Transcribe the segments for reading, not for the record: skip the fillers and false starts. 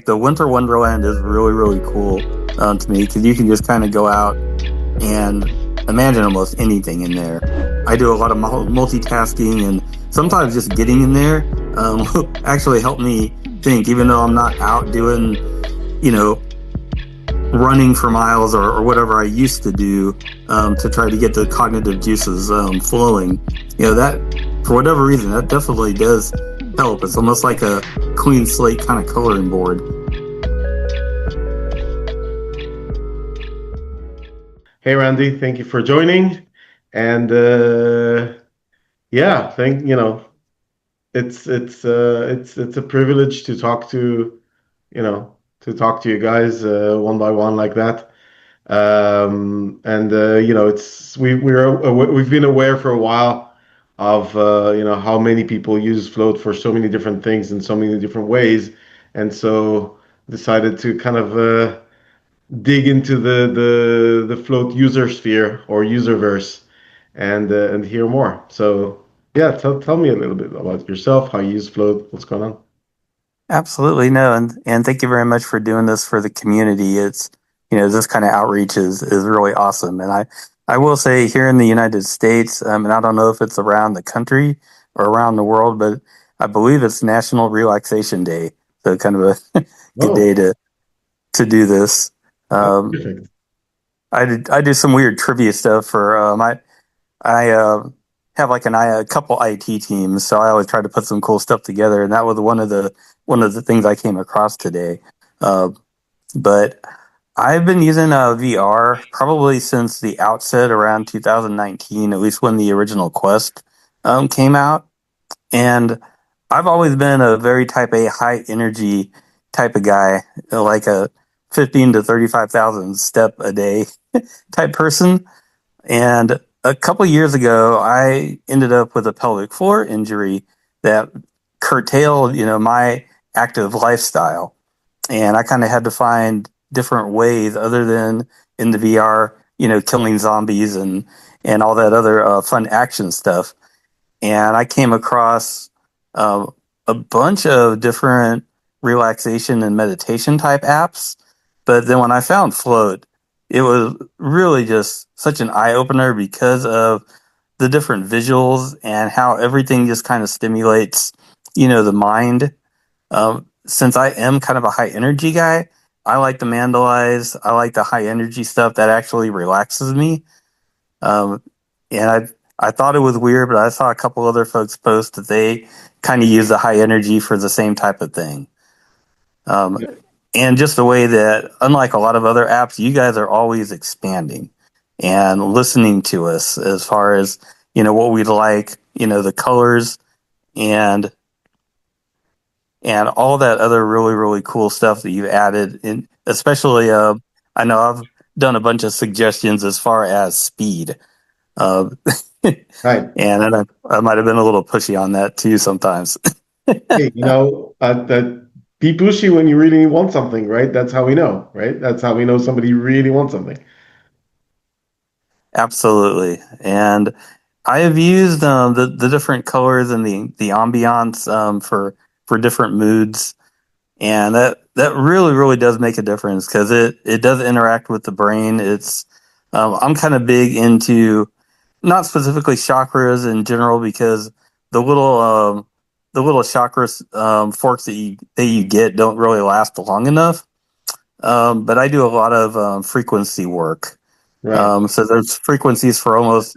The Winter Wonderland is really, really cool to me because you can just kind of go out and imagine almost anything in there. I do a lot of multitasking, and sometimes just getting in there actually helped me think, even though I'm not out doing, you know, running for miles or whatever I used to do to try to get the cognitive juices flowing. That for whatever reason, that definitely does help. It's almost like a clean slate kind of coloring board. Hey Randy, thank you for joining. And yeah, it's a privilege to talk to you guys one by one like that. And it's we've been aware for a while of how many people use Float for so many different things in so many different ways, and so decided to kind of dig into the Float user sphere or userverse and hear more. So yeah, tell me a little bit about yourself, how you use Float, what's going on. Absolutely, no, and thank you very much for doing this for the community. It's this kind of outreach is really awesome, and I will say here in the United States, and I don't know if it's around the country or around the world, but I believe it's National Relaxation Day, so kind of a good day Oh, to do this. oh, Um, perfect. I do some weird trivia stuff for I have like a couple IT teams, so I always try to put some cool stuff together, and that was one of the things I came across today. Uh, but I've been using VR probably since the outset around 2019, at least when the original Quest came out, and I've always been a very type A, high energy type of guy, like a 15 to 35,000 step a day type person. And a couple years ago, I ended up with a pelvic floor injury that curtailed, my active lifestyle. And I kind of had to find different ways other than in the VR, killing zombies and all that other fun action stuff. And I came across uh, a bunch of different relaxation and meditation type apps. But then when I found Float, it was really just such an eye opener because of the different visuals and how everything just kind of stimulates, the mind. Since I am kind of a high energy guy, I like the mandalize. I like the high energy stuff that actually relaxes me. Um, and I thought it was weird, but I saw a couple other folks post that they kind of use the high energy for the same type of thing. Um, Yeah. and just the way that, unlike a lot of other apps, you guys are always expanding and listening to us as far as what we'd like, the colors and all that other really really cool stuff that you added in. Especially, I know I've done a bunch of suggestions as far as speed. Uh, Right. and I might have been a little pushy on that too sometimes. Hey, that be pushy when you really want something, right? That's how we know, right? That's how we know somebody really wants something. Absolutely. And I have used the different colors and the ambiance for different moods, and that really really does make a difference because it does interact with the brain. I'm kind of big into not specifically chakras in general because the little the little chakras forks that you get don't really last long enough. But I do a lot of frequency work. Right. So there's frequencies for almost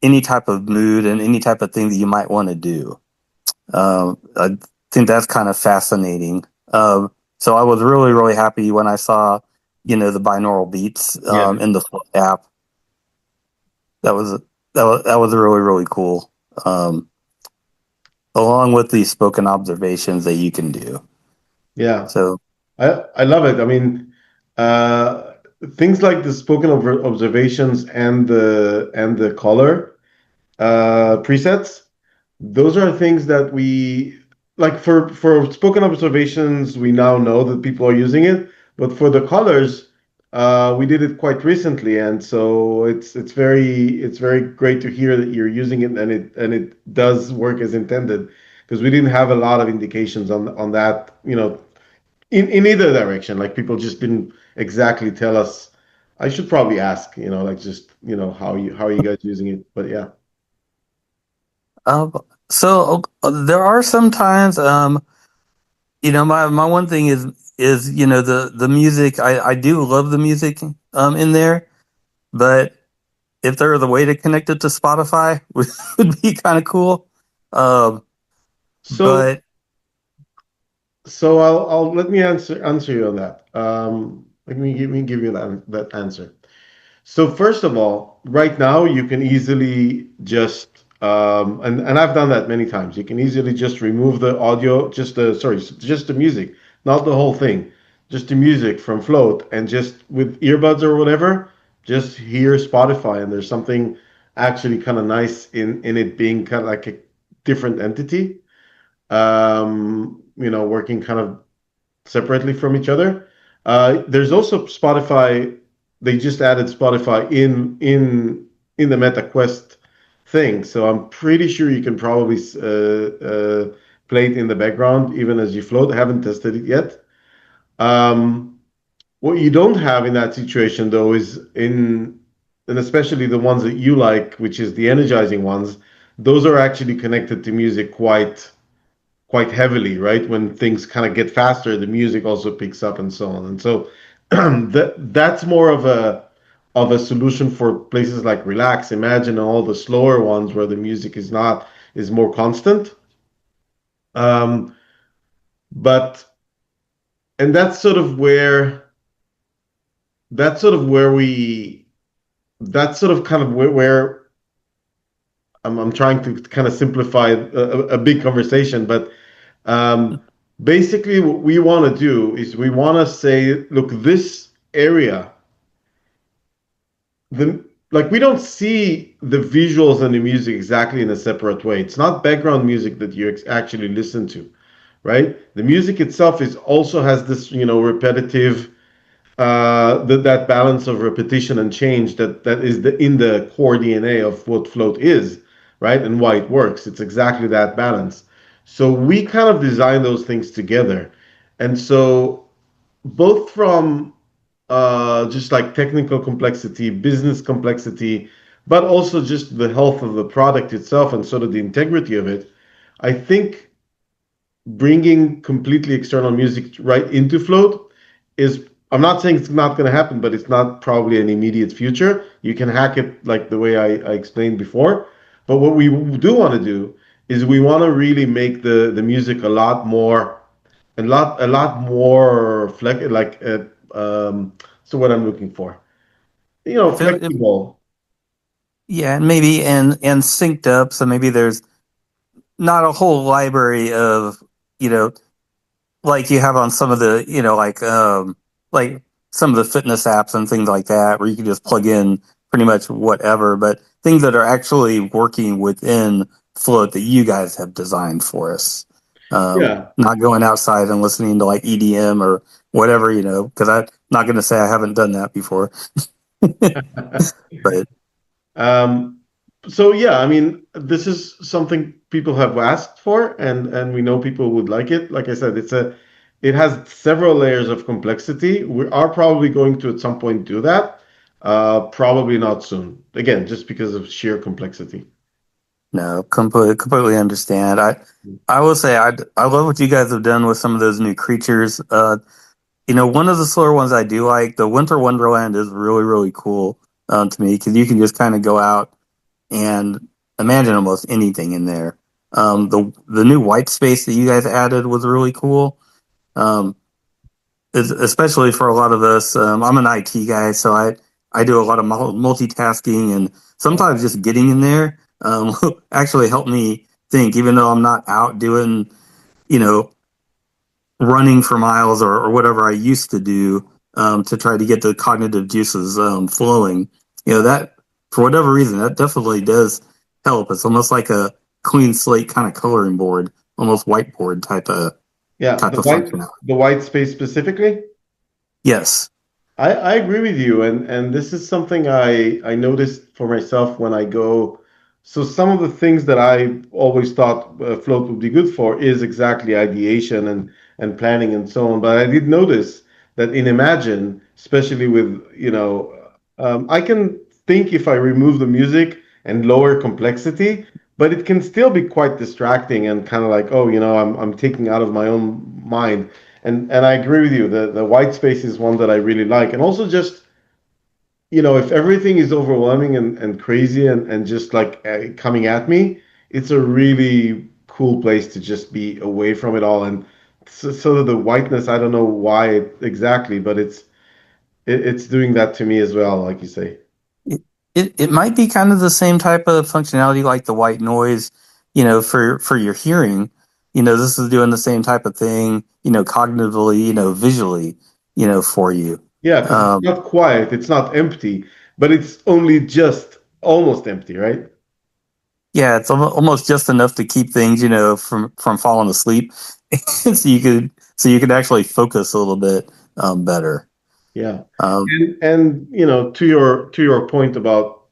any type of mood and any type of thing that you might want to do. I think that's kind of fascinating. So I was really, really happy when I saw, the binaural beats Yeah. in the app. That was that was really, really cool. Along with the spoken observations that you can do. Yeah. So I love it. I mean, uh, things like the spoken observations and the color presets. Those are things that we like for spoken observations. We now know that people are using it, but for the colors, we did it quite recently, and so it's very great to hear that you're using it and it does work as intended because we didn't have a lot of indications on that. in either direction. Like people just didn't exactly tell us. I should probably ask, like just, how are you guys using it? But yeah. Um, so there are some times, my one thing is the music. I do love the music in there, but if there was a way to connect it to Spotify, would be kind of cool. Um, So but so I'll let me answer you on that. Let me give you that answer. So first of all, right now you can easily just and I've done that many times. You can easily just remove the audio, just the music, not the whole thing, just the music from Float, and just with earbuds or whatever, just hear Spotify. And there's something actually kind of nice in it being kind of like a different entity, working kind of separately from each other. There's also Spotify. They just added Spotify in the Meta Quest thing, so I'm pretty sure you can probably play it in the background even as you float. I haven't tested it yet. Um, what you don't have in that situation though is and especially the ones that you like, which is the energizing ones. Those are actually connected to music quite heavily, right? When things kind of get faster, the music also picks up and so on. And so that's more of a solution for places like relax. Imagine all the slower ones where the music is more constant. Um, but and that's sort of where we that's sort of kind of where I'm trying to kind of simplify a big conversation, but Um, basically, what we want to do is we want to say, look, this area, the like we don't see the visuals and the music exactly in a separate way. It's not background music that you actually listen to, right? The music itself is also has this, repetitive that balance of repetition and change that is in the core DNA of what float is, right? And why it works. It's exactly that balance. So we kind of design those things together. And so both from just like technical complexity, business complexity, but also just the health of the product itself and sort of the integrity of it, I think bringing completely external music right into Float is, I'm not saying it's not going to happen, but it's not probably an immediate future. You can hack it like the way I explained before. But what we do want to do is we want to really make the music a lot more so what I'm looking for, if it, flexible. yeah, and maybe and synced up, so maybe there's not a whole library of you know like you have on some of the like some of the fitness apps and things like that where you can just plug in pretty much whatever, but things that are actually working within Float that you guys have designed for us. Yeah. Not going outside and listening to like EDM or whatever, because I'm not going to say I haven't done that before. But Um, so yeah, I mean, this is something people have asked for, and we know people would like it. Like I said, it has several layers of complexity. We are probably going to at some point do that. Probably not soon. Again, just because of sheer complexity. no, completely understand. I will say I love what you guys have done with some of those new creatures. One of the slower ones I do like, the Winter Wonderland, is really, really cool to me because you can just kind of go out and imagine almost anything in there. The new white space that you guys added was really cool. Um, especially for a lot of us. I'm an IT guy, so I do a lot of multitasking, and sometimes just getting in there actually helped me think, even though I'm not out doing, you know, running for miles or whatever I used to do to try to get the cognitive juices flowing. That for whatever reason, that definitely does help. It's almost like a clean slate kind of coloring board, almost whiteboard Yeah, type of functionality. the white space specifically. Yes. I agree with you, and this is something I noticed for myself when I go. So some of the things that I always thought Float would be good for is exactly ideation and planning and so on. But I did notice that in Imagine, especially with, I can think if I remove the music and lower complexity, but it can still be quite distracting and kind of like, oh, I'm taking out of my own mind. And I agree with you. The white space is one that I really like. And also just, if everything is overwhelming and crazy and just like coming at me, it's a really cool place to just be away from it all. And so the whiteness, I don't know why exactly, but it's doing that to me as well, like you say. It might be kind of the same type of functionality like the white noise, for your hearing. This is doing the same type of thing, cognitively, visually, for you. Yeah, because it's Um, not quiet, it's not empty, but it's only just almost empty, right? yeah, it's almost just enough to keep things, from falling asleep, so you could actually focus a little bit better. Yeah. Um, And to your point about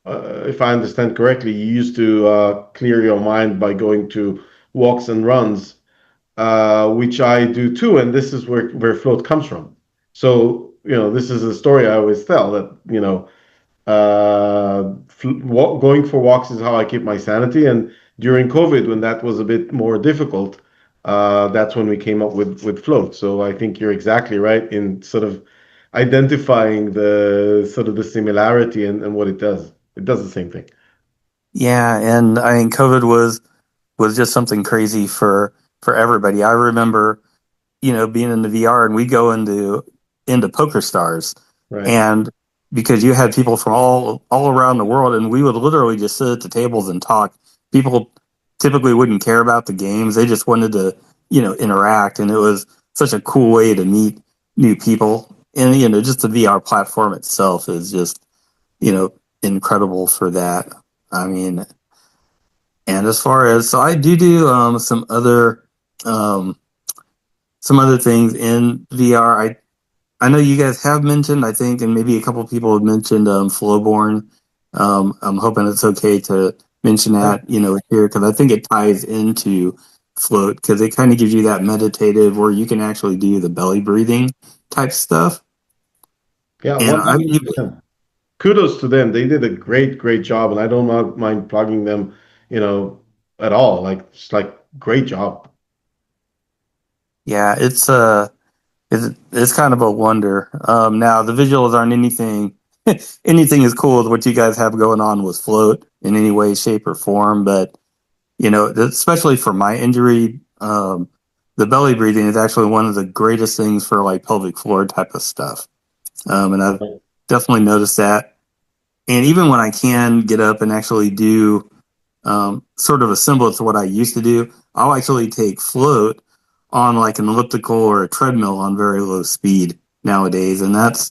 if I understand correctly, you used to clear your mind by going to walks and runs, which I do too, and this is where float comes from. So, this is a story I always tell that, going for walks is how I keep my sanity. And during COVID, when that was a bit more difficult, that's when we came up with float. So I think you're exactly right in sort of identifying the sort of the similarity and what it does. It does the same thing. yeah, and I mean, COVID was just something crazy for everybody. I remember, being in the VR and we go into Poker Stars, Right. and because you had people from all around the world, and we would literally just sit at the tables and talk. People typically wouldn't care about the games; they just wanted to, interact, and it was such a cool way to meet new people. And just the VR platform itself is just, incredible for that. I mean, and as far as so, I do um, some other things in VR. I know you guys have mentioned, I think, and maybe a couple of people have mentioned Flowborn. I'm hoping it's okay to mention that, here because I think it ties into Float because it kind of gives you that meditative where you can actually do the belly breathing type stuff. Yeah, And I've 100%. Kudos to them. They did a great, great job, and I don't mind plugging them, you know, at all. Like, it's like great job. yeah, it's kind of a wonder. Now the visuals aren't anything anything as cool as what you guys have going on with Float in any way, shape, or form, but especially for my injury, the belly breathing is actually one of the greatest things for like pelvic floor type of stuff. And I've definitely noticed that. And even when I can get up and actually do sort of a semblance of what I used to do, I'll actually take float on like an elliptical or a treadmill on very low speed nowadays. And that's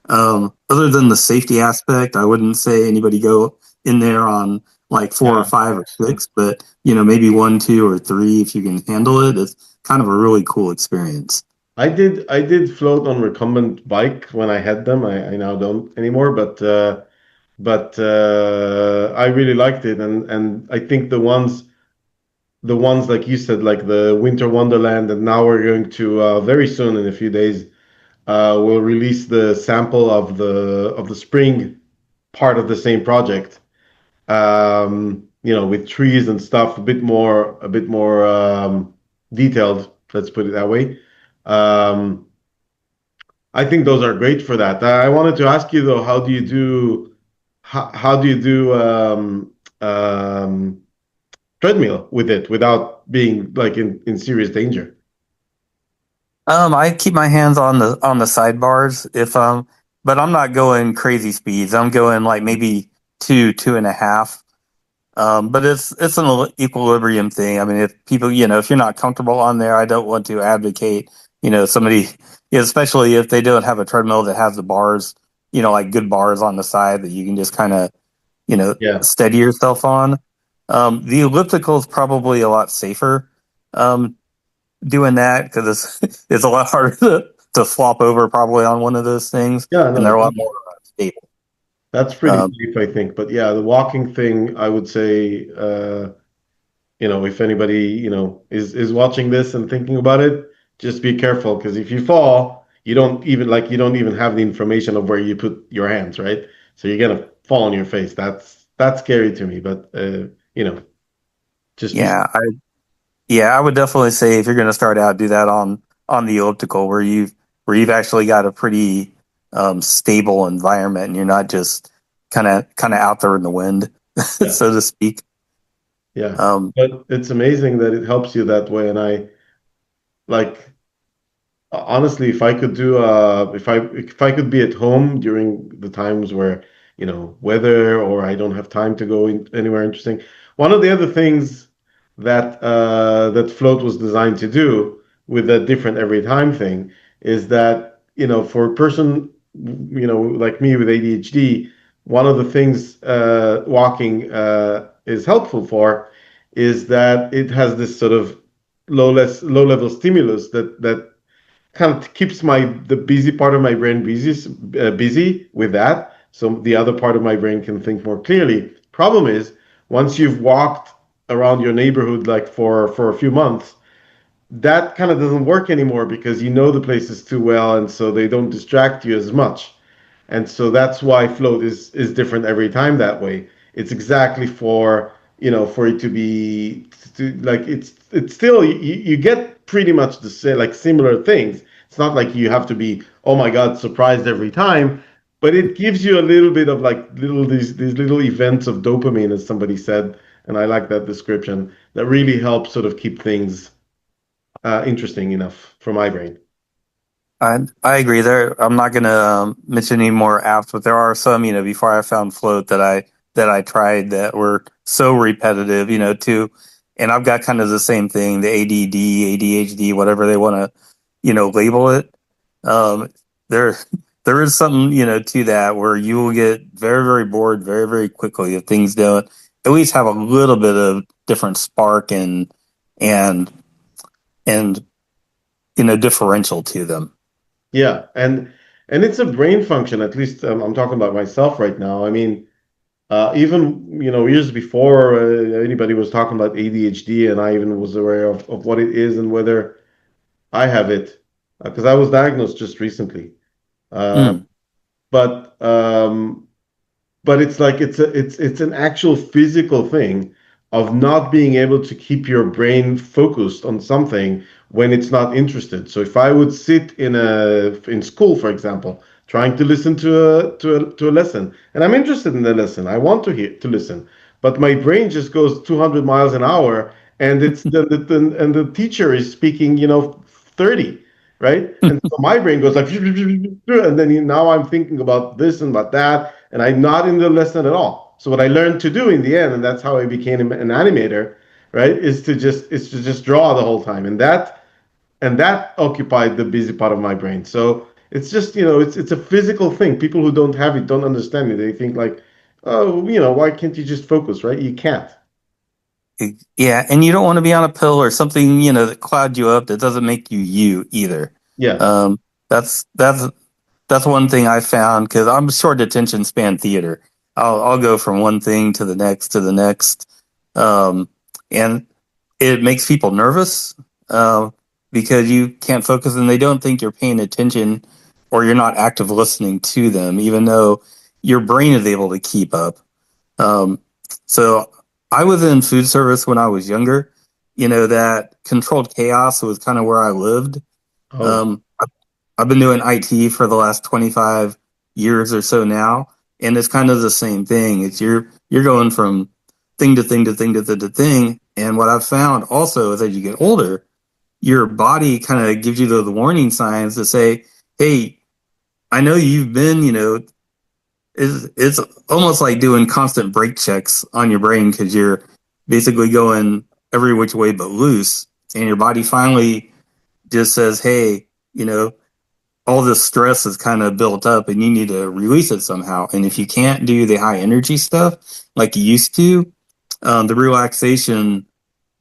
other than the safety aspect, I wouldn't say anybody go in there on like four or Yeah. five or six, but maybe one, two, or three if you can handle it. It's kind of a really cool experience. I did float on recumbent bike when I had them. I now don't anymore, but I really liked it, and I think the ones like you said, like the Winter Wonderland, and now we're going to very soon in a few days we'll release the sample of the spring part of the same project. With trees and stuff, a bit more detailed. Let's put it that way. Um, I think those are great for that. I wanted to ask you though, how do you do treadmill with it without being like in serious danger? I keep my hands on the sidebars but I'm not going crazy speeds. I'm going like maybe two and a half. But it's an equilibrium thing. I mean, if people, if you're not comfortable on there, I don't want to advocate, somebody, especially if they don't have a treadmill that has the bars, like good bars on the side that you can just kind of, Yeah. steady yourself on. The elliptical is probably a lot safer doing that because it's a lot harder to flop over probably on one of those things, Yeah, and no, they're a lot more stable. that's pretty Um, safe, I think. But yeah, the walking thing, I would say, if anybody, is watching this and thinking about it, just be careful because if you fall, you don't even have the information of where you put your hands, right? So you're gonna fall on your face. That's scary to me, but just be Yeah, yeah, I would definitely say if you're going to start out, do that on the elliptical where you've actually got a pretty stable environment and you're not just kind of out there in the wind, yeah, so to speak. yeah. Um, But it's amazing that it helps you that way, and I like. Honestly, if I could be at home during the times where, weather or I don't have time to go anywhere interesting. One of the other things that Float was designed to do with that different every time thing is that, for a person, like me with ADHD, one of the things walking is helpful for is that it has this sort of low level stimulus that kind of keeps the busy part of my brain busy with that, so the other part of my brain can think more clearly. Problem is, once you've walked around your neighborhood like for a few months, that kind of doesn't work anymore because you know the places too well, and so they don't distract you as much. And so that's why float is different every time that way. It's exactly for it to be like it's still you get pretty much the same, like similar things. It's not like you have to be, oh my God, surprised every time, but it gives you a little bit of like these little events of dopamine, as somebody said, and I like that description. That really helps sort of keep things interesting enough for my brain. I agree there. I'm not going to mention any more apps, but there are some, before I found Float that I tried that were so repetitive, too. And I've got kind of the same thing, the ADD, ADHD, whatever they want to, label it. Um, there, there is something, to that where you will get very, very bored very, very quickly if things don't at least have a little bit of different spark and, and, differential to them. Yeah, and it's a brain function. At least I'm talking about myself right now. I mean, even years before anybody was talking about ADHD, and I even was aware of what it is and whether I have it, because I was diagnosed just recently. Uh, Mm. but it's like it's an actual physical thing of not being able to keep your brain focused on something when it's not interested. So if I would sit in school, for example, trying to listen to a lesson, and I'm interested in the lesson, I want to listen, but my brain just goes 200 miles an hour, and it's and the teacher is speaking, 30, right? And so my brain goes like, and then now I'm thinking about this and about that, and I'm not in the lesson at all. So what I learned to do in the end, and that's how I became an animator, right, is to just draw the whole time, and that occupied the busy part of my brain. So it's just it's a physical thing. People who don't have it don't understand it. They think like, oh, why can't you just focus, right? You can't. Yeah, and you don't want to be on a pill or something, that clouds you up that doesn't make you you either. Yeah. Um, that's one thing I found because I'm short attention span theater. I'll go from one thing to the next to the next, um, and it makes people nervous because you can't focus and they don't think you're paying attention or you're not active listening to them, even though your brain is able to keep up. Um, so I was in food service when I was younger. That controlled chaos was kind of where I lived. Oh, Um, I've been doing IT for the last 25 years or so now, and it's kind of the same thing. It's you're going from thing to thing to thing to thing to thing. And what I've found also is as you get older, your body kind of gives you those warning signs to say, "Hey, I know you've been, it's almost like doing constant brake checks on your brain because you're basically going every which way but loose, and your body finally just says, "Hey, all this stress is kind of built up, and you need to release it somehow." And if you can't do the high energy stuff like you used to, the relaxation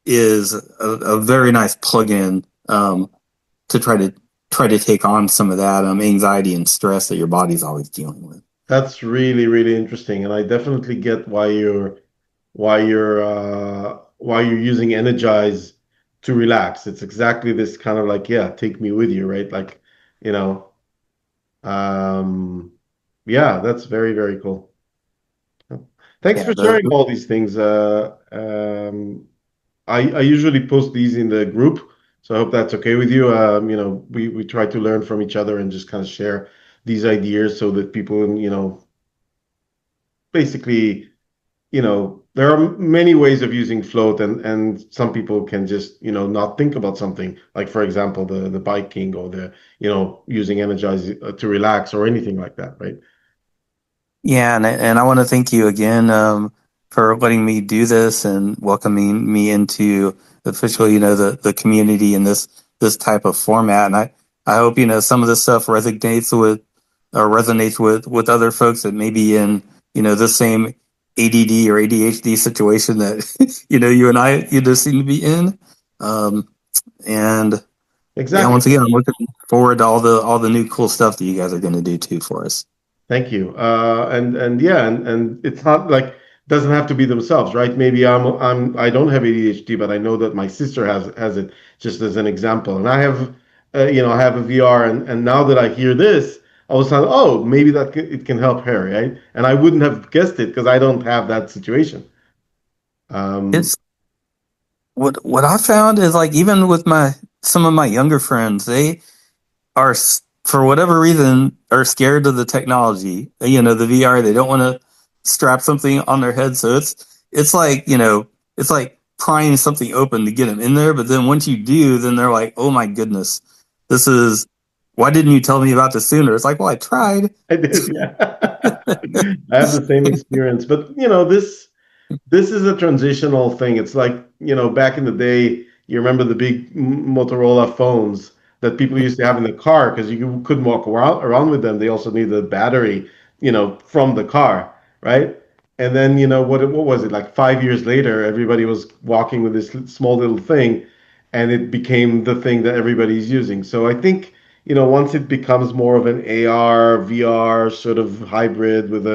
is a very nice plug-in to try to take on some of that anxiety and stress that your body's always dealing with. that's really, really interesting, and I definitely get why you're while you're using Energize to relax. It's exactly this kind of like, yeah, take me with you, right? Like, you know, um, yeah, that's very, very cool. Thanks Yeah, for sharing all these things. I usually post these in the group, so I hope that's okay with you. We try to learn from each other and just kind of share these ideas so that people, basically, there are many ways of using float, and some people can just, not think about something like, for example, the biking or the, using Energize to relax or anything like that, right? yeah, and I want to thank you again for letting me do this and welcoming me into officially, the community in this type of format. And I hope some of this stuff resonates with other folks that may be in the same ADD or ADHD situation that you and I seem to be in. Um, and yeah, Exactly. once again, I'm looking forward to all the new cool stuff that you guys are going to do too for us. Thank you. And yeah, and it's not like doesn't have to be themselves, right? Maybe I don't have ADHD, but I know that my sister has it, just as an example. And I have, I have a VR, and now that I hear this, I was like, oh, maybe it can help her, right? And I wouldn't have guessed it because I don't have that situation. Um, It's what I found is like even with my some of my younger friends, they are for whatever reason are scared of the technology. The VR. They don't want to strap something on their head, so it's like it's like prying something open to get them in there. But then once you do, then they're like, oh my goodness, this is why didn't you tell me about this sooner? It's like, well, I tried. I did, yeah. I have the same experience, but this is a transitional thing. It's like, back in the day, you remember the big Motorola phones that people used to have in the car because you couldn't walk around with them. They also needed a battery, from the car, right? And then, what was it? Like 5 years later, everybody was walking with this small little thing, and it became the thing that everybody's using. So I think, once it becomes more of an AR, VR sort of hybrid with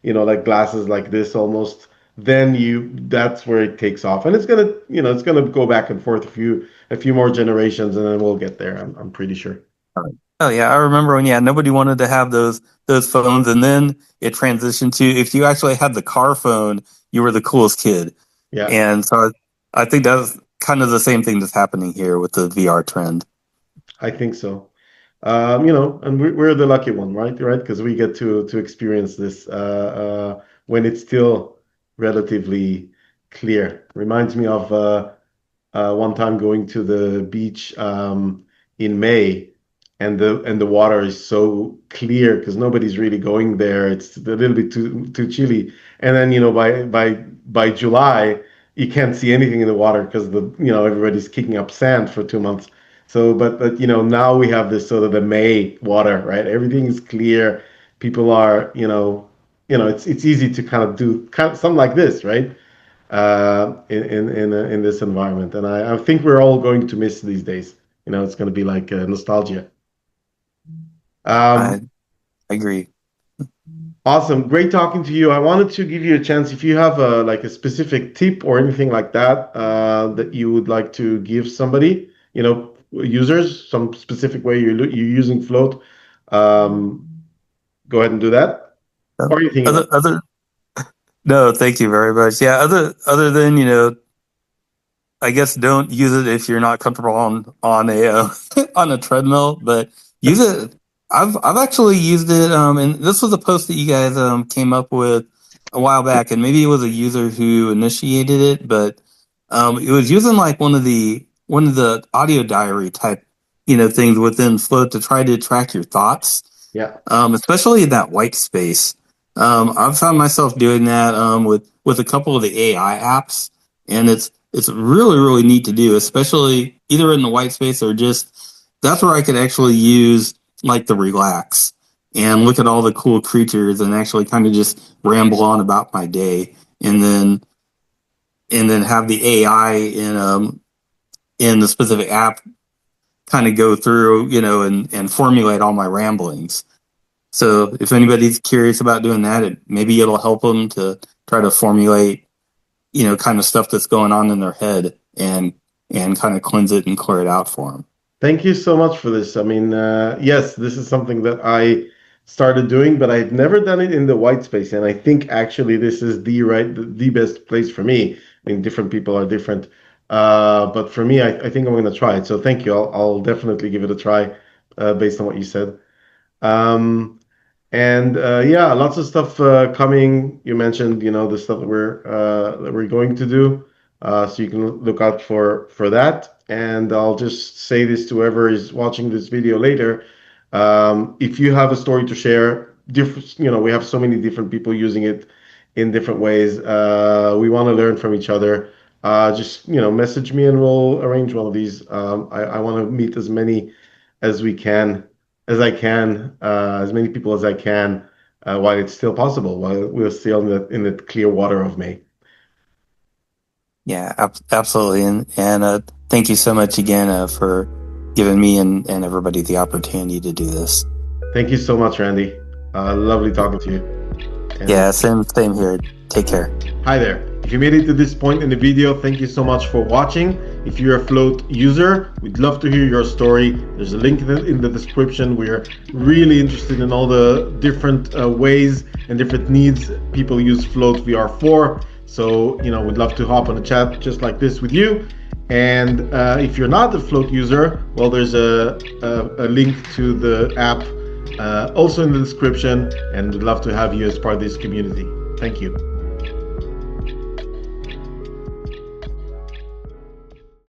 like glasses like this almost, then that's where it takes off, and it's gonna go back and forth a few more generations, and then we'll get there. I'm pretty sure. Oh yeah, I remember when nobody wanted to have those phones, and then it transitioned to if you actually had the car phone, you were the coolest kid. Yeah, And so I think that's kind of the same thing that's happening here with the VR trend. I think so. And we're the lucky one, right? Right, because we get to experience this when it's still relatively clear. Reminds me of one time going to the beach in May, and the water is so clear because nobody's really going there. It's a little bit too chilly, and then by July you can't see anything in the water because everybody's kicking up sand for 2 months. So, but now we have this sort of the May water, right? Everything is clear. People are it's easy to kind of do something like this, right? In this environment. And I think we're all going to miss these days. It's going to be like nostalgia. Um, I agree. awesome, great talking to you. I wanted to give you a chance if you have like a specific tip or anything like that that you would like to give somebody, users, some specific way you're using Float. Um, go ahead and do that. So, Or anything else. other no, thank you very much. Yeah, other than I guess don't use it if you're not comfortable on a on a treadmill, but use it. I've actually used it, and this was a post that you guys came up with a while back, and maybe it was a user who initiated it, but it was using like one of the audio diary type things within Float to try to track your thoughts, Yeah, especially in that white space. I've found myself doing that with a couple of the AI apps, and it's really really neat to do, especially either in the white space or just that's where I could actually use like the relax and look at all the cool creatures and actually kind of just ramble on about my day, and then have the AI in the specific app kind of go through and formulate all my ramblings. So if anybody's curious about doing that, maybe it'll help them to try to formulate, kind of stuff that's going on in their head, and kind of cleanse it and clear it out for them. Thank you so much for this. I mean, yes, this is something that I started doing, but I've never done it in the white space, and I think actually this is the best place for me. I mean, different people are different, but for me, I think I'm going to try it. So thank you. I'll definitely give it a try, based on what you said. Um, and yeah, lots of stuff coming. You mentioned, the stuff that we're going to do. So you can look out for that. And I'll just say this to whoever is watching this video later. If you have a story to share, we have so many different people using it in different ways. We want to learn from each other. Just message me and we'll arrange one of these. I want to meet as many as we can as I can, as many people as I can, while it's still possible, while we're still in the clear water of May. Yeah, absolutely. And thank you so much again for giving me and everybody the opportunity to do this. Thank you so much, Randy. Lovely talking to you. Yeah, And same here. Take care. hi there. If you made it to this point in the video, thank you so much for watching. If you're a Float user, we'd love to hear your story. There's a link in the description. We're really interested in all the different ways and different needs people use FloatVR for. So, we'd love to hop on a chat just like this with you. And if you're not a Float user, well, there's a link to the app also in the description, and we'd love to have you as part of this community. Thank you.